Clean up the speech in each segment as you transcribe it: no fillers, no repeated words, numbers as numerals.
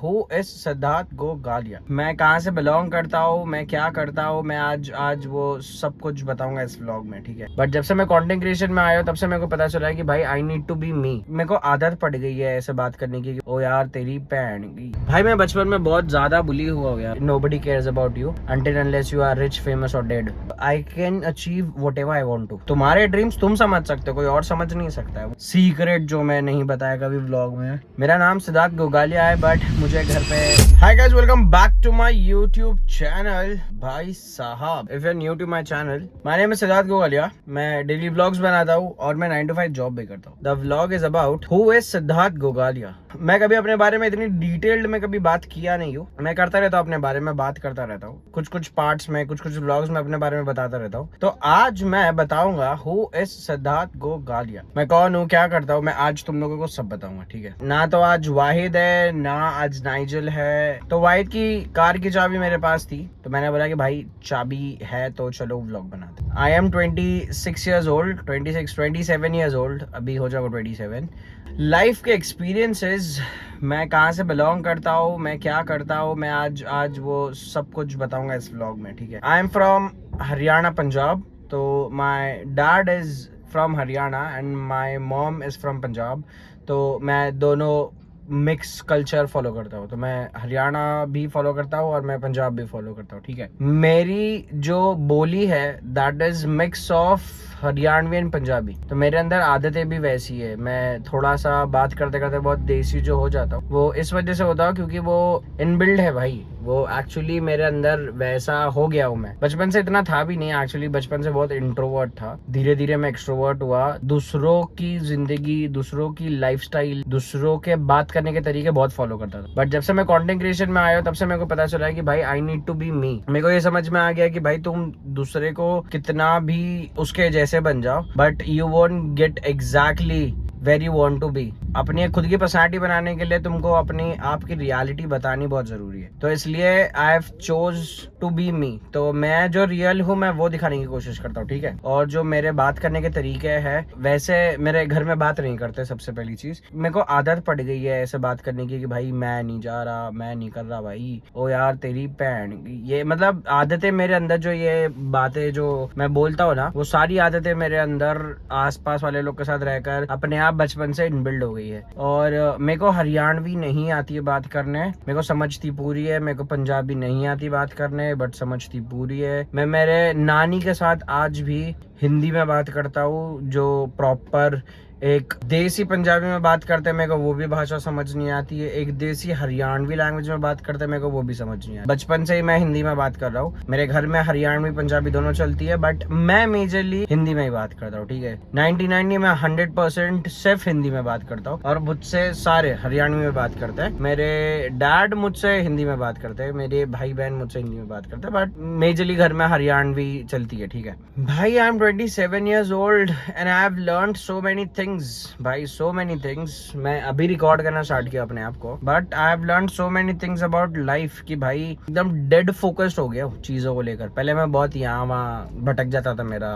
Who is Siddharth Gogalia. मैं कहाँ से बिलोंग करता हूँ, मैं क्या करता हूँ, मैं आज वो सब कुछ बताऊंगा इस व्लॉग में, ठीक है। बट जब से मैं कंटेंट क्रिएशन में आया हूँ तब से मेरे को पता चला है कि भाई आई नीड टू बी मी। मेरे को आदत पड़ गई है ऐसे बात करने की, ओ यार तेरी भैन की। भाई मैं बचपन में बहुत ज्यादा बुली हुआ हूँ यार। Nobody cares about you until unless you are rich, famous और dead. I can achieve whatever I want to. तुम्हारे ड्रीम्स तुम समझ सकते हो, कोई और समझ नहीं सकता है। सीक्रेट जो मैं नहीं बताया कभी व्लॉग में। मेरा नाम सिद्धार्थ गोगालिया है, बट मुझे घर पे hi guys, welcome back to my YouTube channel. भाई साहब, if you are new to my channel, my name is Siddharth Gogalia. मैं डेली व्लॉग्स बनाता हूँ और मैं 9 to 5 जॉब भी करता हूँ। The vlog is about who is Siddharth Gogalia. मैं कभी अपने बारे में इतनी डिटेल्ड में कभी बात किया नहीं हूँ। मैं करता रहता हूँ अपने बारे में, बात करता रहता हूँ कुछ पार्ट्स में, कुछ व्लॉग्स में अपने बारे में बताता रहता हूँ। तो आज मैं बताऊंगा हु इज सिद्धार्थ गोगालिया। मैं कौन हूँ, क्या करता हूँ, मैं आज तुम लोगों को सब बताऊंगा, ठीक है ना। तो आज वाहिद है ना, आज नाइजल है। तो वाहिद की कार की चाबी मेरे पास थी, तो मैंने बोला कि भाई चाबी है तो चलो व्लॉग बनाते। I am 26 years old, 27 years old, अभी हो जाएगा 27। लाइफ के एक्सपीरियंसेस, मैं कहाँ से बिलोंग करता हूँ, मैं क्या करता हूँ, मैं आज वो सब कुछ बताऊंगा इस व्लॉग में, ठीक है। I am from Haryana, Punjab. तो my dad is from Haryana and my mom is from Punjab. तो मैं दोनों मिक्स कल्चर फॉलो करता हूँ। तो मैं हरियाणा भी फॉलो करता हूँ और मैं पंजाब भी फॉलो करता हूँ, ठीक है। मेरी जो बोली है that is mix of Haryanvi and Punjabi. तो मेरे अंदर आदतें भी वैसी है। मैं थोड़ा सा बात करते करते बहुत देसी जो हो जाता हूँ, वो इस वजह से होता है क्योंकि वो इनबिल्ड है भाई। वो एक्चुअली मेरे अंदर वैसा हो गया हूँ। मैं बचपन से इतना था भी नहीं एक्चुअली, बचपन से बहुत इंट्रोवर्ट था। धीरे धीरे मैं एक्सट्रोवर्ट हुआ। दूसरों की जिंदगी, दूसरों की लाइफस्टाइल, दूसरों के बात करने के तरीके बहुत फॉलो करता था। बट जब से मैं कंटेंट क्रिएशन में आया हूँ तब से मेरे को पता चला है कि भाई आई नीड टू बी मी। मेरे को ये समझ में आ गया कि भाई तुम दूसरे को कितना भी उसके जैसे बन जाओ, but you won't get exactly where you want to be. अपनी खुद की पर्सनैलिटी बनाने के लिए तुमको अपनी आपकी रियलिटी बतानी बहुत जरूरी है। तो इसलिए I have chose to be me. तो मैं जो रियल हूँ मैं वो दिखाने की कोशिश करता हूँ, ठीक है। और जो मेरे बात करने के तरीके हैं, वैसे मेरे घर में बात नहीं करते। सबसे पहली चीज, मेरे को आदत पड़ गई है ऐसे बात करने की कि भाई मैं नहीं जा रहा, मैं नहीं कर रहा भाई, ओ यार तेरी भैन। ये मतलब आदतें मेरे अंदर, जो ये बातें जो मैं बोलता हूँ ना, वो सारी आदतें मेरे अंदर आसपास वाले लोग के साथ रहकर अपने आप बचपन से इनबिल्ड हो गई है। और मेरे को हरियाणवी नहीं आती है बात करने, मेरे को समझती पूरी है। मेरे को पंजाबी नहीं आती बात करने, बट समझती पूरी है। मैं मेरे नानी के साथ आज भी हिंदी में बात करता हूँ, जो प्रॉपर एक देसी पंजाबी में बात करते हैं, मेरे को वो भी भाषा समझ नहीं आती है। एक देसी हरियाणवी लैंग्वेज में बात करते हैं, मेरे को वो भी समझ नहीं आती। बचपन से ही मैं हिंदी में बात कर रहा हूँ। मेरे घर में हरियाणवी पंजाबी दोनों चलती है, बट मैं मेजरली हिंदी में ही बात करता हूँ, ठीक है। 99 नहीं, मैं 100% सिर्फ हिंदी में बात करता हूँ और मुझसे सारे हरियाणवी में बात करते हैं। मेरे डैड मुझसे हिंदी में बात करते हैं, मेरे भाई बहन मुझसे हिंदी में बात करते हैं, बट मेजरली घर में हरियाणवी चलती है, ठीक है। भाई I am 27 years old and I have learned so many things भाई, सो मेनी थिंग्स। मैं अभी रिकॉर्ड करना स्टार्ट किया अपने आप को, but I have learned so many things about life कि भाई एकदम डेड फोकस्ड हो गया चीजों को लेकर। पहले मैं बहुत यहाँ वहाँ भटक जाता था, मेरा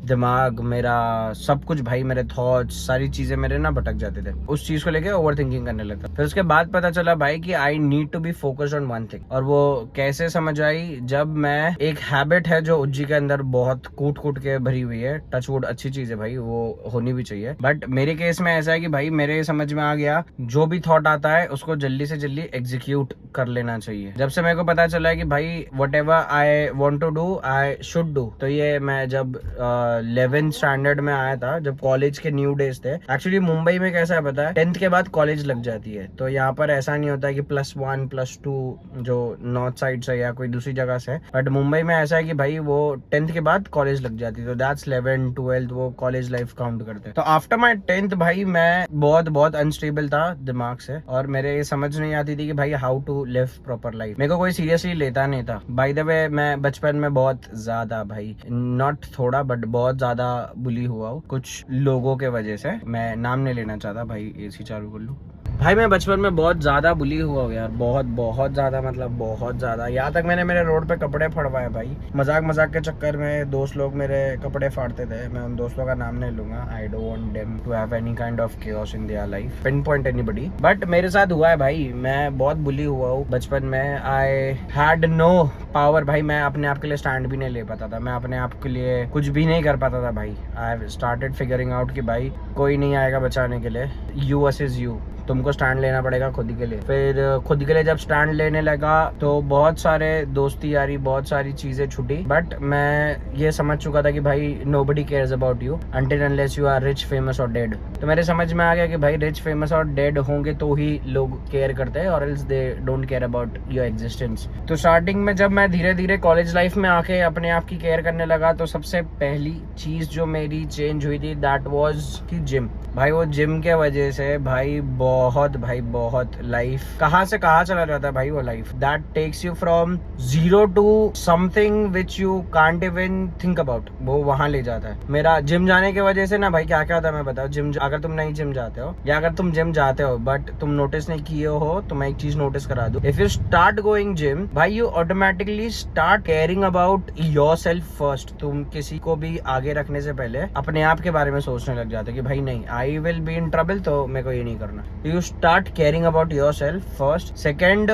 दिमाग, मेरा सब कुछ भाई, मेरे थॉट्स, सारी चीजें मेरे ना भटक जाते थे। उस चीज को लेकर ओवर थिंकिंग करने लगता। फिर उसके बाद पता चला भाई कि I need to be focused on one thing. और वो कैसे समझ आई, जब मैं एक हैबिट है जो उज्जी के अंदर बहुत कूट कूट के भरी हुई है। टच वुड, अच्छी चीज है भाई, वो होनी भी चाहिए। बट मेरे केस में ऐसा है कि भाई मेरे समझ में आ गया, जो भी थॉट आता है उसको जल्दी से जल्दी एग्जीक्यूट कर लेना चाहिए। जब से मेरे को पता चला है कि भाई whatever I want to do I should do. तो ये मैं जब 11th स्टैंडर्ड में आया था, जब कॉलेज के न्यू डेज थे। एक्चुअली मुंबई में कैसा है पता है, 10th के बाद कॉलेज लग जाती है। तो यहाँ पर ऐसा नहीं होता कि +1 +2 जो नॉर्थ साइड से या कोई दूसरी जगह से, बट मुंबई में ऐसा है कि भाई वो 10th के बाद कॉलेज लग जाती है। तो दैट्स 11th 12th वो कॉलेज लाइफ काउंट करते हैं। तो आफ्टर माई 10th भाई मैं बहुत अनस्टेबल था दिमाग से, और मेरे ये समझ नहीं आती थी कि भाई how to live proper life. मेरे को कोई सीरियसली लेता नहीं था। बाय द वे मैं बचपन में बहुत ज्यादा भाई, नॉट थोड़ा बट बहुत ज्यादा बुली हुआ हूँ कुछ लोगों के वजह से। मैं नाम नहीं लेना चाहता भाई, एसी चालू कर लूं। भाई मैं बचपन में बहुत ज्यादा बुली हुआ हूँ यार, बहुत बहुत ज्यादा, मतलब बहुत ज्यादा। यहाँ तक मैंने मेरे रोड पे कपड़े फाड़वाए भाई, मजाक मजाक के चक्कर में दोस्त लोग मेरे कपड़े फाड़ते थे। मैं उन दोस्तों का नाम नहीं लूंगा, I don't want them to have any kind of chaos in their life, pin point anybody, but मेरे साथ हुआ है भाई। मैं बहुत बुली हुआ हूँ बचपन में। आई हैड नो पावर भाई, मैं अपने आप के लिए स्टैंड भी नहीं ले पाता था, मैं अपने आप के लिए कुछ भी नहीं कर पाता था भाई। आई स्टार्टेड फिगरिंग आउट कि भाई कोई नहीं आएगा बचाने के लिए, यू वर्सेस यू, तुमको स्टैंड लेना पड़ेगा खुद ही के लिए। फिर खुद के लिए जब स्टैंड लेने लगा तो बहुत सारे दोस्ती यारी, बहुत सारी चीजें छूटी, बट मैं ये समझ चुका था कि भाई nobody cares about you until unless you are rich, famous और डेड। तो मेरे समझ में आ गया कि भाई रिच, फेमस और डेड होंगे तो ही लोग केयर करते हैं, और else they don't care about your existence. तो स्टार्टिंग में जब मैं धीरे धीरे कॉलेज लाइफ में आके अपने आप की केयर करने लगा, तो सबसे पहली चीज जो मेरी चेंज हुई थी दैट वाज कि जिम। भाई वो जिम के वजह से भाई बहुत लाइफ कहाँ से कहाँ चला जाता है भाई। वो life that takes you from zero to something which you can't even think about, वो वहां ले जाता है। मेरा जिम जाने की वजह से ना भाई क्या क्या होता है मैं बताऊँ। जिम अगर तुम नहीं जिम जाते हो, या अगर तुम जिम जाते हो बट तुम नोटिस नहीं किए हो, तो मैं एक चीज नोटिस करा दूं, if you start going gym भाई, you automatically start caring about your self first. तुम किसी को भी आगे रखने से पहले अपने आप के बारे में सोचने लग जाते हो कि भाई नहीं, I will be in trouble, तो मेरे को ये नहीं करना। You start caring about your self first. Second,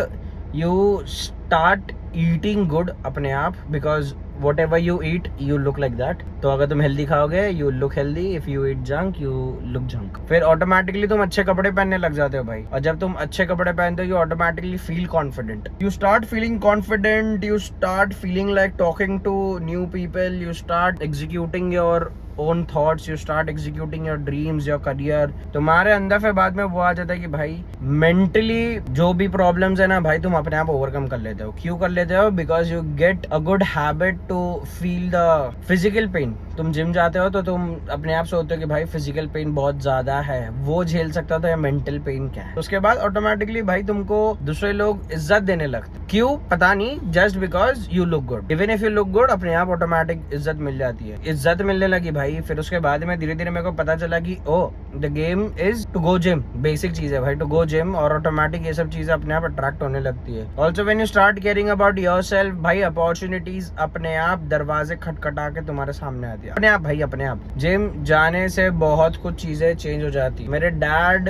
you start eating good अपने आप, because what ever you eat you look like that. तो अगर तुम हेल्दी खाओगे you look healthy, if you eat junk you look junk. फिर automatically तुम अच्छे कपड़े पहनने लग जाते हो भाई, और जब तुम अच्छे कपड़े पहनते हो you automatically feel confident. You start feeling confident, you start feeling like talking to new people, you start executing your own thoughts, you start executing your dreams, your career. तुम्हारे अंदर फिर बाद में वो आ जाता है कि भाई मेंटली जो भी प्रॉब्लम्स है ना भाई, तुम अपने आप ओवरकम कर लेते हो। क्यों कर लेते हो? Because you get a good habit to feel the physical pain. तुम जिम जाते हो तो तुम अपने आप सोचते हो कि भाई फिजिकल पेन बहुत ज्यादा है, वो झेल सकता था, या मेंटल पेन क्या है। उसके बाद ऑटोमेटिकली भाई तुमको दूसरे लोग इज्जत देने लगते। क्यों पता नहीं, just because you look good. Even if you look good, अपने आप ऑटोमेटिक इज्जत मिल जाती है, इज्जत मिलने लगी भाई। फिर उसके बाद में धीरे धीरे मेरे को पता चला कि oh the game is to go gym. Basic चीज है भाई टू गो जिम, और ऑटोमेटिक ये सब चीजें अपने आप अट्रैक्ट होने लगती है। Also when you start caring about yourself भाई, अपॉर्चुनिटीज अपने आप दरवाजे खटखटा के तुम्हारे सामने आती है अपने आप भाई, अपने आप। जिम जाने से बहुत कुछ चीजें चेंज हो जाती है। मेरे dad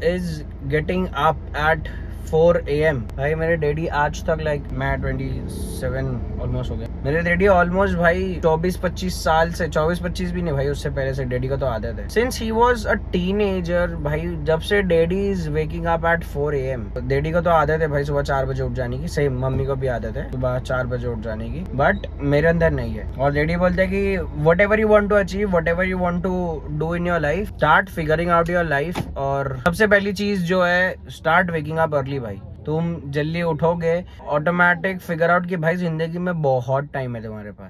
is getting up at 4 AM भाई। मेरे डैडी आज तक लाइक मैं 27 ऑलमोस्ट हो गया, मेरे डैडी ऑलमोस्ट भाई 24-25 साल से, 24-25 भी नहीं भाई, उससे पहले से डैडी का तो आदत है। Since he was a teenager भाई, जब से daddy is waking up at 4 AM, daddy का तो आदत है भाई सुबह 4 बजे उठ जाने की। सेम मम्मी को भी आदत है सुबह 4 बजे उठ जाने की, बट मेरे अंदर नहीं है। और डैडी बोलते हैं कि whatever you want to achieve, whatever you want to do in your life, start figuring out your life. और सबसे पहली चीज जो है, स्टार्ट वेकिंग अप अर्ली भाई। तुम जल्दी उठोगे, ऑटोमेटिक फिगर आउट कि भाई जिंदगी में बहुत टाइम है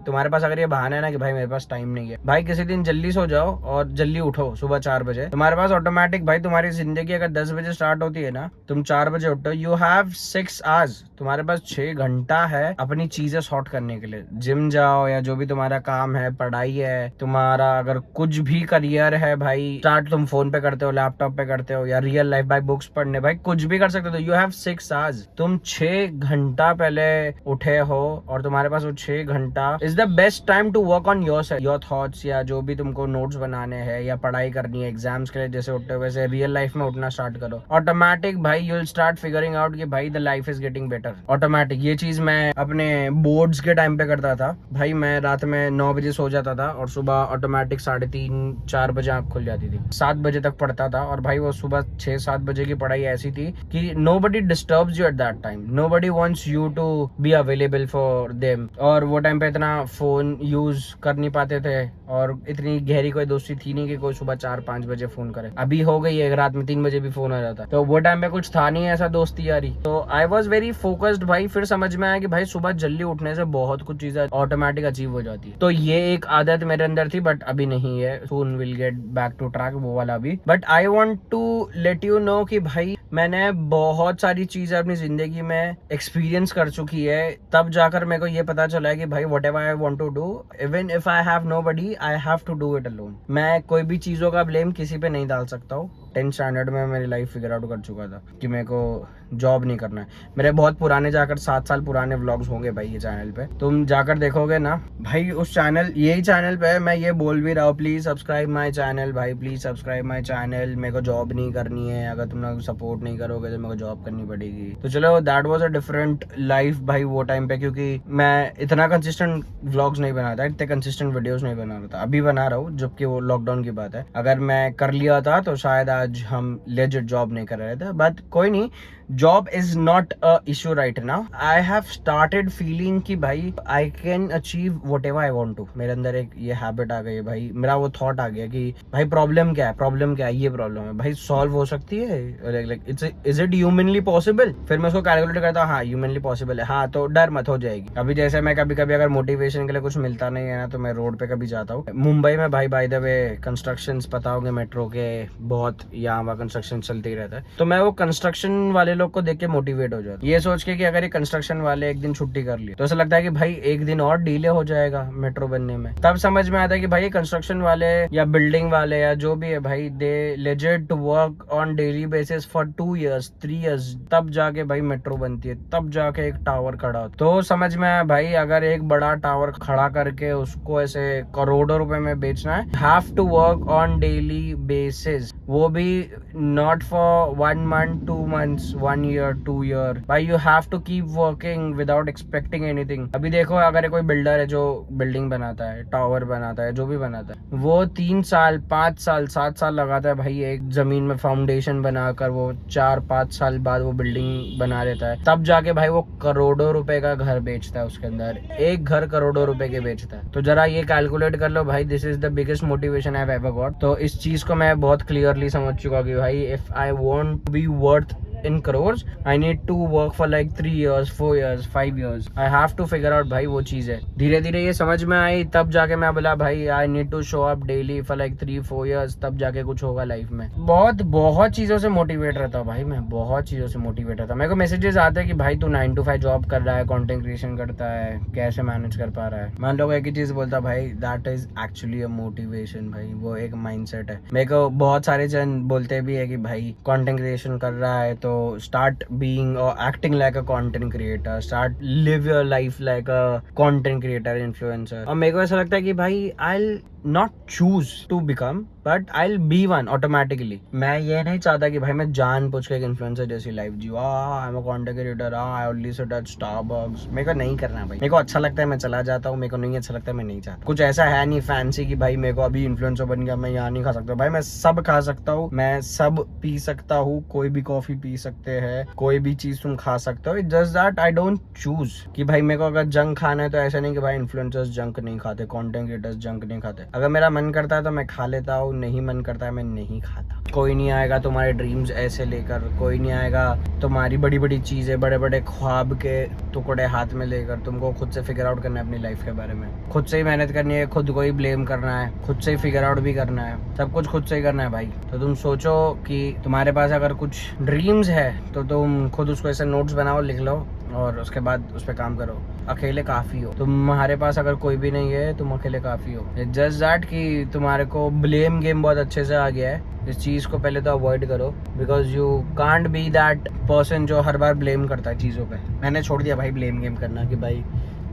तुम्हारे पास अगर ये बहाना है ना कि भाई मेरे पास टाइम नहीं है, भाई किसी दिन जल्दी सो जाओ और जल्दी उठो सुबह 4 बजे। तुम्हारे पास ऑटोमेटिक भाई, तुम्हारी जिंदगी अगर 10 बजे स्टार्ट होती है ना, तुम 4 बजे उठो, यू हैव 6 आवर्स, तुम्हारे पास 6 घंटा है अपनी चीजें सॉर्ट करने के लिए। जिम जाओ या जो भी तुम्हारा काम है, पढ़ाई है तुम्हारा, अगर कुछ भी करियर है भाई, स्टार्ट तुम फोन पे करते हो, लैपटॉप पे करते हो, या रियल लाइफ भाई बुक्स पढ़ने, भाई कुछ भी कर सकते हो। You have 6 hours. तुम 6 घंटा पहले उठे हो, और तुम्हारे पास वो 6 घंटा is the best time to work on your thoughts, या जो भी तुमको नोट्स बनाने हैं या पढ़ाई करनी है एग्जाम्स के लिए। जैसे उठते हो वैसे रियल लाइफ में उठना स्टार्ट करो। ऑटोमेटिक भाई you will start figuring out कि भाई the life is getting better automatic. ये चीज मैं अपने बोर्ड्स के टाइम पे करता था भाई। मैं रात में 9 बजे सो जाता था और सुबह ऑटोमेटिक 3:30-4 बजे आंख खुल जाती थी। 7 बजे तक पढ़ता था, और भाई वो सुबह 6-7 बजे की पढ़ाई ऐसी थी कि nobody disturbs you at that time, nobody wants you to be available for them। और वो टाइम पे इतना फोन यूज कर नहीं पाते थे, और इतनी गहरी कोई दोस्ती थी नहीं कि कोई सुबह 4-5 बजे फोन करे। अभी हो गई है, रात में 3 बजे भी फोन आ जाता, तो वो टाइम पे कुछ था नहीं ऐसा दोस्ती यारी। तो आई वॉज वेरी फोकस्ड भाई। फिर समझ में आया कि भाई सुबह जल्दी उठने से बहुत कुछ चीजें ऑटोमेटिक अचीव हो जाती है। तो ये एक आदत मेरे अंदर थी, बट अभी नहीं है। Soon will get back to track वो वाला भी। But I want to let you know कि भाई मैंने बहुत सारी चीजें अपनी जिंदगी में एक्सपीरियंस कर चुकी है, तब जाकर मेरे को ये पता चला है कि भाई whatever I want to do, even if I have nobody, I have to do it alone. मैं कोई भी चीजों का ब्लेम किसी पे नहीं डाल सकता हूँ। 10th स्टैंडर्ड में मेरी लाइफ फिगर आउट कर चुका था कि मेरे को जॉब नहीं करना है। मेरे बहुत पुराने जाकर 7 साल पुराने व्लॉग्स होंगे भाई ये चैनल पे, तुम जाकर देखोगे ना भाई उस चैनल, यही चैनल पे मैं ये बोल भी रहा हूँ प्लीज सब्सक्राइब माय चैनल भाई, प्लीज सब्सक्राइब माय चैनल। मेरे को जॉब नहीं करनी है, अगर तुम लोग सपोर्ट नहीं करोगे तो मेरे को जॉब करनी पड़ेगी। तो चलो that was a different life भाई वो टाइम पे, क्योंकि मैं इतना कंसिस्टेंट व्लॉग्स नहीं बना था, इतने कंसिस्टेंट वीडियोस नहीं बना रहा था। अभी बना रहा हूँ जबकि वो लॉकडाउन की बात है। अगर मैं कर लिया था तो शायद आज हम लेजिट जॉब नहीं कर रहे थे, बट कोई नहीं, job is not a issue right now. I have started feeling कि भाई I can achieve whatever I want to. मेरे अंदर एक ये हैबिट आ गई है भाई, मेरा वो थॉट आ गया कि भाई प्रॉब्लम क्या है, प्रॉब्लम क्या है, ये प्रॉब्लम है भाई, सॉल्व हो सकती है, like is it humanly possible. फिर मैं उसको कैलकुलेट करता हूँ, हाँ ह्यूमनली पॉसिबल है, हाँ तो डर मत, हो जाएगी। अभी जैसे मैं कभी कभी अगर मोटिवेशन के लिए कुछ मिलता नहीं है ना तो मैं रोड पे कभी जाता हूँ। मुंबई में भाई बाय द वे कंस्ट्रक्शन पता होंगे मेट्रो के, बहुत यहाँ वहाँ कंस्ट्रक्शन चलते ही रहता है, तो मैं वो कंस्ट्रक्शन वाले लोग को देख के मोटिवेट हो जाता, ये सोच के कि अगर ये कंस्ट्रक्शन वाले एक दिन छुट्टी कर लिए तो ऐसा लगता है कि भाई एक दिन और डिले हो जाएगा मेट्रो बनने में। तब समझ में आता है कि भाई कंस्ट्रक्शन वाले या बिल्डिंग वाले या जो भी है भाई, they legit work on daily basis for 2 years 3 years, तब जाके भाई मेट्रो बनती है, तब जाके एक टावर खड़ा होता। तो समझ में आया भाई, अगर एक बड़ा टावर खड़ा करके उसको ऐसे करोड़ों रुपए में बेचना है, have to work on daily basis, वो भी not for 1 month 2 months 1 year 2 year, भाई you have to keep working without expecting anything. अभी देखो अगर कोई बिल्डर है जो बिल्डिंग बनाता है, टावर बनाता है, जो भी बनाता है, वो 3 साल 5 साल 7 साल लगाता है भाई एक जमीन में फाउंडेशन बनाकर, वो 4-5 साल बाद वो बिल्डिंग बना लेता है, तब जाके भाई वो करोड़ों रुपए का घर बेचता है, उसके अंदर एक घर करोड़ों रुपए के बेचता है। तो जरा ये कैलकुलेट कर लो भाई, this is the biggest motivation I have ever got. तो इस चीज को मैं बहुत क्लियरली समझ चुका कि भाई if I want to be worth in crores, I need to work for like 3 years 4 years 5 years, I have to figure out भाई वो चीज है। धीरे धीरे ये समझ में आई, तब जाके मैं बोला भाई I need to show up daily for like 3-4 years, तब जाके कुछ होगा लाइफ में। बहुत चीजों से मोटिवेट रहता हूँ भाई मैं, बहुत चीजों से मोटिवेट रहता हूँ। मेरे को मैसेजेस आते हैं कि भाई तू 9 to 5 जॉब कर रहा है, कंटेंट क्रिएशन करता है, कैसे मैनेज कर पा रहा है। मैं लोग एक ही चीज बोलता भाई, that is actually a motivation भाई, वो एक माइंडसेट है। मेरे को बहुत सारे जन बोलते भी है कि भाई कंटेंट क्रिएशन कर रहा है तो start being or acting like a content creator, start live your life like a content creator influencer। और मेरे को ऐसा लगता है कि भाई I'll not choose to become but I'll be one automatically। मैं ये नहीं चाहता कि भाई मैं जानबूझ के एक इन्फ्लुएंसर जैसी life जीऊँ, I'm a content creator, I only sit at Starbucks। मेरे को नहीं करना भाई, मेरे को अच्छा लगता है मैं चला जाता हूँ, मेरे को नहीं अच्छा लगता है मैं नहीं चाहता। कुछ ऐसा है नहीं फैंसी कि भाई मेरे को अभी इन्फ्लुएंसर बन गया मैं यहाँ नहीं खा सकता। भाई मैं सब खा सकता हूँ, मैं सब पी सकता हूँ, कोई भी कॉफी पी सकते हैं, कोई भी चीज तुम खा सकते हो, it's just that I don't choose कि भाई मेरे को अगर जंक खाना है तो ऐसा नहीं कि भाई इन्फ्लुएंसर्स जंक नहीं खाते, कंटेंट क्रिएटर्स जंक नहीं खाते। अगर मेरा मन करता है तो मैं खा लेता हूँ, नहीं मन करता है मैं नहीं खाता। कोई नहीं आएगा तुम्हारे ड्रीम्स ऐसे लेकर, कोई नहीं आएगा तुम्हारी बड़ी बड़ी चीजें, बड़े बड़े ख्वाब के टुकड़े हाथ में लेकर। तुमको खुद से फिगर आउट करना है अपनी लाइफ के बारे में, खुद से ही मेहनत करनी है, खुद को ही ब्लेम करना है, खुद से ही फिगर आउट भी करना है, सब कुछ खुद से ही करना है भाई। तो तुम सोचो कि तुम्हारे पास अगर कुछ ड्रीम्स है तो तुम खुद उसको ऐसे नोट्स बनाओ, लिख लो और उसके बाद उस पर काम करो। अकेले काफ़ी हो, तुम्हारे पास अगर कोई भी नहीं है तुम अकेले काफ़ी हो। जस्ट दैट कि तुम्हारे को ब्लेम गेम बहुत अच्छे से आ गया है, इस चीज़ को पहले तो अवॉइड करो, because you can't be that person जो हर बार ब्लेम करता है चीज़ों पे। मैंने छोड़ दिया भाई ब्लेम गेम करना कि भाई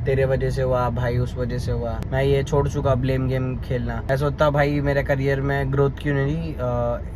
तेरे वजह से हुआ, भाई उस वजह से हुआ। मैं ये छोड़ चुका ब्लेम गेम खेलना। ऐसा होता भाई मेरे करियर में ग्रोथ क्यों नहीं,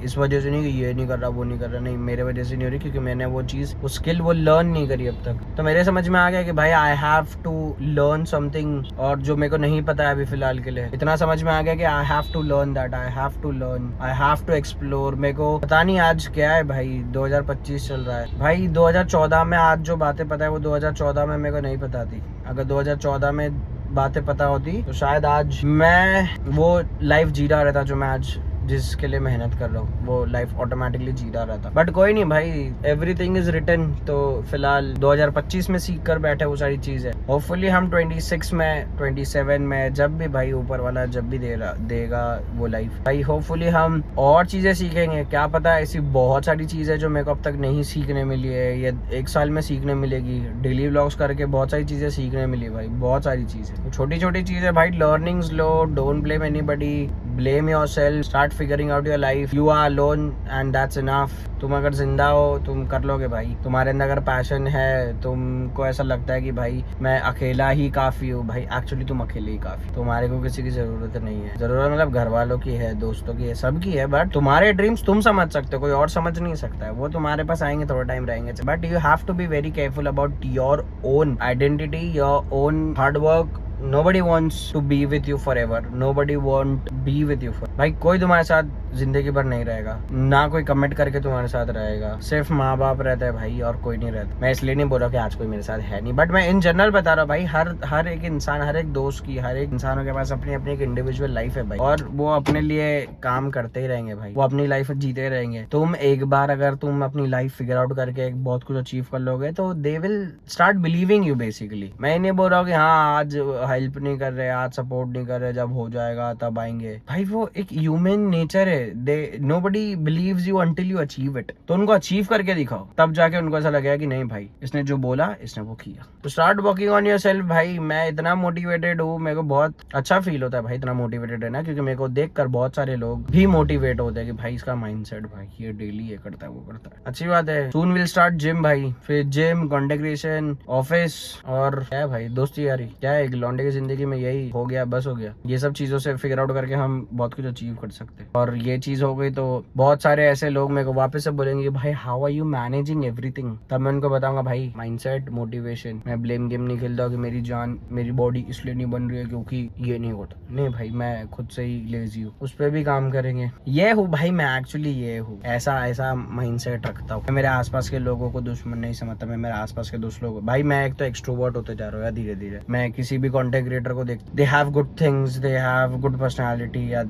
इस वजह से नहीं कि ये नहीं कर रहा वो नहीं कर रहा, नहीं मेरे वजह से नहीं हो रही क्योंकि मैंने वो चीज़ वो स्किल वो लर्न नहीं करी अब तक। तो मेरे समझ में आ गया कि भाई I have to learn something, और जो मेरे को नहीं पता है अभी फिलहाल के लिए, इतना समझ में आ गया कि I have to learn that, I have to learn, I have to explore. मेरे को पता नहीं आज क्या है भाई, 2025 चल रहा है भाई, 2014 में आज जो बातें पता है वो 2014 में मेरे को नहीं पता थी। अगर 2014 में बातें पता होती तो शायद आज मैं वो लाइफ जी रहा रहता जो मैं आज जिसके लिए मेहनत कर रहा हूँ, वो लाइफ ऑटोमेटिकली जी रहा रहता। बट कोई नहीं भाई, एवरीथिंग इज रिटन। तो फिलहाल 2025 में सीख कर बैठे वो सारी चीज़ें। होपफुली हम 26 में 27 में जब भी भाई ऊपर वाला जब भी देगा वो लाइफ भाई, होपफुली हम और चीज़ें सीखेंगे। क्या पता ऐसी बहुत सारी चीज़ें जो मेरे को अब तक नहीं सीखने मिली है, ये 1 साल में सीखने मिलेगी। डेली व्लॉग्स करके बहुत सारी चीज़ें सीखने मिली भाई, बहुत सारी चीज़ें, छोटी छोटी चीज़ें भाई, लर्निंग्स लो, don't blame anybody, blame yourself, start figuring out your life, you are alone and that's enough. तुम अगर जिंदा हो तुम कर लोगे भाई, तुम्हारे अंदर अगर पैशन है, तुमको ऐसा लगता है कि भाई मैं अकेला ही काफी हूँ, भाई एक्चुअली तुम अकेले ही काफी, तुम्हारे को किसी की जरूरत नहीं है। जरूरत मतलब घर वालों की है, दोस्तों की है, सबकी है, बट तुम्हारे ड्रीम्स तुम समझ सकते हो, कोई और समझ नहीं सकता है। वो तुम्हारे पास आएंगे, थोड़ा टाइम रहेंगे, but you have to be very careful about your own identity, your own hard work. Nobody wants to be with you forever. Nobody won't be with you forever. भाई कोई तुम्हारे साथ जिंदगी भर नहीं रहेगा, ना कोई कमिट करके तुम्हारे साथ रहेगा, सिर्फ माँ बाप रहता है भाई और कोई नहीं रहता। मैं इसलिए नहीं बोल रहा कि आज कोई मेरे साथ है नहीं, बट मैं इन जनरल बता रहा हूँ भाई, हर एक इंसान, हर एक दोस्त की, हर एक इंसानों के पास अपनी अपनी एक इंडिविजुअल लाइफ है भाई, और वो अपने लिए काम करते ही रहेंगे भाई, वो अपनी लाइफ जीते ही रहेंगे। तुम एक बार अगर तुम अपनी लाइफ फिगर आउट करके एक बहुत कुछ अचीव कर लोगे तो they will start believing you basically. मैं नहीं बोल रहा हूँ कि हाँ आज हेल्प नहीं कर रहे, आज सपोर्ट नहीं कर रहे, जब हो जाएगा तब आएंगे भाई, वो एक ह्यूमन नेचर है। They nobody believes you until you achieve it. तो उनको अचीव करके दिखाओ, तब जाके उनको ऐसा लगेगा कि नहीं भाई इसने जो बोला इसने वो किया। तो स्टार्ट वर्किंग ऑन योरसेल्फ भाई। मैं इतना मोटिवेटेड हूँ, मेरे को बहुत अच्छा फील होता है भाई इतना मोटिवेटेड है ना, क्योंकि मेरे को देखकर बहुत सारे लोग भी मोटिवेट होते हैं कि भाई इसका माइंडसेट भाई ये डेली ये करता है वो करता है। अच्छी बात है। सून विल स्टार्ट जिम भाई, फिर जिम, कंटेंट क्रिएशन, ऑफिस और क्या है भाई दोस्ती यारी। क्या है, एक लौंडे की जिंदगी में यही हो गया, बस हो गया। ये सब चीजों से फिगर आउट करके हम बहुत कुछ अचीव कर सकते हैं। और ये चीज हो गई तो बहुत सारे ऐसे लोग मेरे को वापस से बोलेंगे भाई how are you managing everything. तब मैं उनको बताऊंगा भाई माइंडसेट, मोटिवेशन। मैं ब्लेम गेम नहीं खेलता कि मेरी जान, मेरी बॉडी इसलिए नहीं बन रही है क्योंकि ये नहीं होता। नहीं भाई, मैं खुद से ही लेजी हूँ, उस पर भी काम करेंगे। ये हूँ भाई मैं, एक्चुअली ये हूँ, ऐसा माइंडसेट रखता हूँ। मेरे आसपास के लोगों को दुश्मन नहीं समझता, मैं मेरे आसपास के दोस्त लोग भाई। मैं एक तो एक्सट्रोवर्ट होते जा रहा हूँ धीरे धीरे। मैं किसी भी कंटेंट क्रिएटर को देख, they have good things, they have good personality, या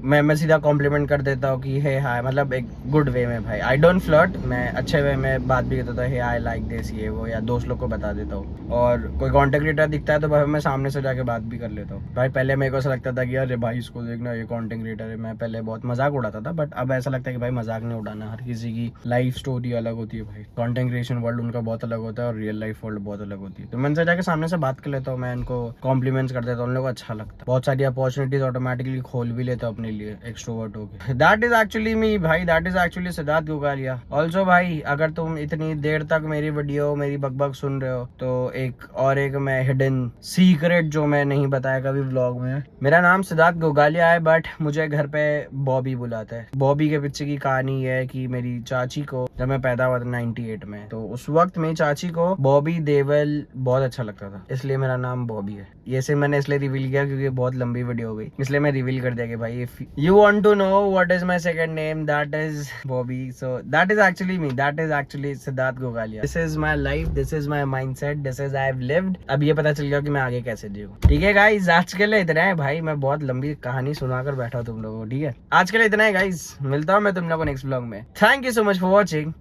मैं सीधा कॉम्प्लीमेंट कर देता हूँ कि हे हाय, मतलब एक गुड वे में भाई। आई डोंट फ्लर्ट, मैं अच्छे वे में बात भी करता था, हे आई लाइक दिस ये वो, या दोस्त लोग को बता देता हूँ। और कोई कंटेंट क्रिएटर दिखता है तो भाई मैं सामने से जाके बात भी कर लेता हूँ भाई। पहले मेरे को ऐसा लगता था कि अरे भाई इसको देखना ये कंटेंट क्रिएटर है, मैं पहले बहुत मजाक उड़ाता था, बट अब ऐसा लगता है कि भाई मजाक नहीं उड़ाना, हर किसी की लाइफ स्टोरी अलग होती है भाई। कंटेंट क्रिएशन वर्ल्ड उनका बहुत अलग होता है और रियल लाइफ वर्ल्ड बहुत अलग होती है। तो मैं उनसे जाके सामने से बात कर लेता हूँ, मैं उनको कॉम्प्लीमेंट्स कर देता हूँ, उन लोगों को अच्छा लगता है। बहुत सारी अपॉर्चुनिटीज ऑटोमेटिकली खोल भी लेता हूँ अपने लिए एक्सट्रोवर्ट होके। दैट इज एक्चुअली मी भाई, that is actually Siddharth Gogalia. Also भाई अगर तुम इतनी देर तक मेरी वीडियो, मेरी बकबक सुन रहे हो तो एक मैं हिडन सीक्रेट जो मैं नहीं बताया कभी व्लॉग में, मेरा नाम सिद्धार्थ गोगालिया है, बट मुझे घर पे बॉबी बुलाता है। बॉबी के पीछे की कहानी है कि मेरी चाची को, जब मैं पैदा हुआ था 98 में, तो उस वक्त मेरी चाची को बॉबी देवल बहुत अच्छा लगता था, इसलिए मेरा नाम बॉबी है। ये सिर्फ मैंने इसलिए रिवील किया क्योंकि बहुत लंबी वीडियो हो गई, इसलिए मैं रिवील कर दिया कि भाई if you want to know what is my second name, that is Bobby. So that is actually me, that is actually Siddharth Gogalia. This is my life, this is my mindset, this is I have lived. अब ये पता चल गया कि मैं आगे कैसे जीऊं। ठीक है गाइस, आज के लिए इतना है भाई, मैं बहुत लंबी कहानी सुनाकर बैठा तुम लोगों को। ठीक है, आज के लिए इतना है गाइस, मिलता हूं मैं तुम लोगों को नेक्स्ट व्लॉग में। Thank you so much for watching.